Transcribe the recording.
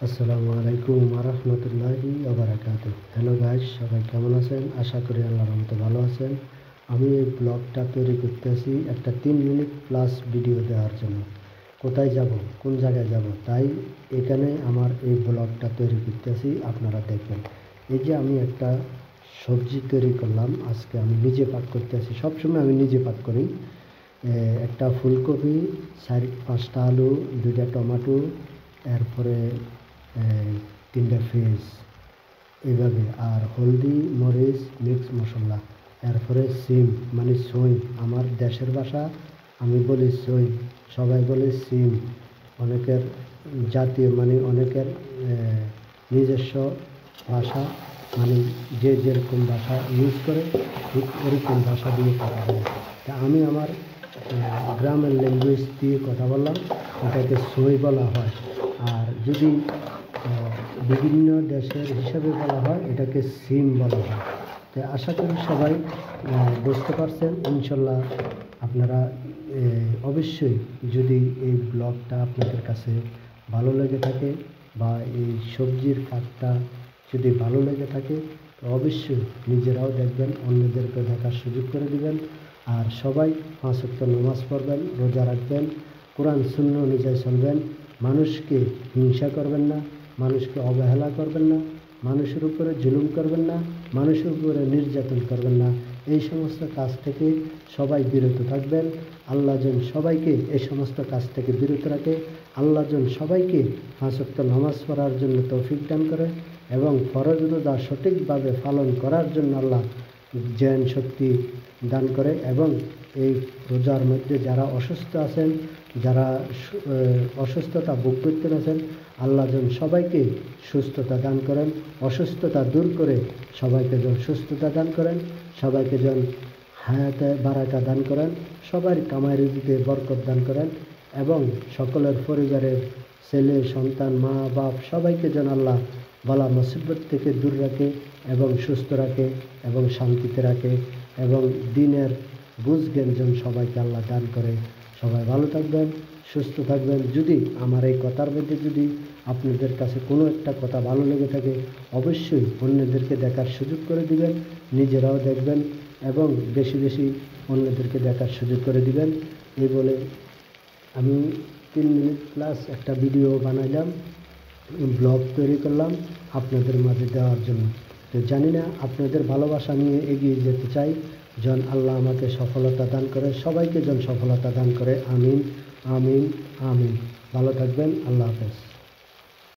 আসসালামু আলাইকুম রহমতুল্লাহি ওবারাকাতুহ। হ্যালো গাইস, সবাই কেমন আছেন? আশা করি আল্লাহর রহমতে ভালো আছেন। আমি এই ব্লগটা তৈরি করতেছি একটা 3 মিনিট প্লাস ভিডিও দেওয়ার জন্য। কোথায় যাব, কোন জায়গায় যাব, তাই এখানে আমার এই ব্লগটা তৈরি করতেছি, আপনারা দেখবেন। এই যে আমি একটা সবজি তৈরি করলাম, আজকে আমি নিজে পাক করতেছি। সবসময় আমি নিজে পাক করি। একটা ফুলকপি, 4-5টা আলু, 2টা টমেটো, এরপরে 3টা পেঁয়াজ, এইভাবে। আর হলদি, মরিচ, মিক্স মশলা, এরপরে সিম মানে ছুঁই। আমার দেশের ভাষা আমি বলি ছুঁই, সবাই বলে সিম। অনেকের জাতীয় মানে অনেকের নিজস্ব ভাষা, মানে যে যেরকম ভাষা ইউজ করে ঠিক ওরকম ভাষা দিয়ে কথা বলে। তা আমি আমার গ্রামের ল্যাঙ্গুয়েজ দিয়ে কথা বললাম, এটাকে ছুঁই বলা হয়। আর যদি বিভিন্ন দেশের হিসাবে বলা হয়, এটাকে সিম বলা হয়। তো আশা করি সবাই বুঝতে পারছেন ইনশাল্লাহ। আপনারা অবশ্যই, যদি এই ব্লগটা আপনাদের কাছে ভালো লেগে থাকে বা এই সবজির পাকটা যদি ভালো লেগে থাকে, তো অবশ্যই নিজেরাও দেখবেন, অন্যদেরকে দেখার সুযোগ করে দিবেন। আর সবাই 5 ওয়াক্ত নামাজ পড়বেন, রোজা রাখবেন, কোরআন সুন্নাহ অনুযায়ী চলবেন। মানুষকে হিংসা করবেন না, মানুষকে অবহেলা করবেন না, মানুষের উপরে জুলুম করবেন না, মানুষের উপরে নির্যাতন করবেন না। এই সমস্ত কাজ থেকে সবাই বিরত থাকবেন। আল্লাহ যেন সবাইকে এই সমস্ত কাজ থেকে বিরত রাখে। আল্লাহ যেন সবাইকে 5 ওয়াক্ত নামাজ পড়ার জন্য তৌফিক দান করে এবং ফরজ রোজা সঠিকভাবে পালন করার জন্য আল্লাহ জ্ঞান শক্তি দান করে। এবং এই রোজার মধ্যে যারা অসুস্থ আছেন, যারা অসুস্থতা ভোগ করতে আছেন, আল্লাহ যেন সবাইকে সুস্থতা দান করেন, অসুস্থতা দূর করে সবাইকে যেন সুস্থতা দান করেন, সবাইকে যেন হায়াতে বারাকা দান করেন, সবার কামাই রুজিতে বরকত দান করেন এবং সকলের পরিবারের ছেলে সন্তান মা বাপ সবাইকে যেন আল্লাহ বালা মুসিবত থেকে দূর রাখে এবং সুস্থ রাখে এবং শান্তিতে রাখে এবং দিনের বুঝ জ্ঞান যেন সবাইকে আল্লাহ দান করে। সবাই ভালো থাকবেন, সুস্থ থাকবেন। যদি আমার এই কথার মধ্যে যদি আপনাদের কাছে কোনো একটা কথা ভালো লেগে থাকে, অবশ্যই অন্যদেরকে দেখার সুযোগ করে দিবেন, নিজেরাও দেখবেন এবং বেশি বেশি অন্যদেরকে দেখার সুযোগ করে দিবেন। এই বলে আমি 3 মিনিট প্লাস একটা ভিডিও বানাইলাম, ব্লগ তৈরি করলাম আপনাদের মাঝে দেওয়ার জন্য। তো জানি না, আপনাদের ভালোবাসা নিয়ে এগিয়ে যেতে চাই। যেন আল্লাহ আমাকে সফলতা দান করে, সবাইকে যেন সফলতা দান করে। আমিন, আমিন, আমিন। ভালো থাকবেন। আল্লাহ হাফেজ।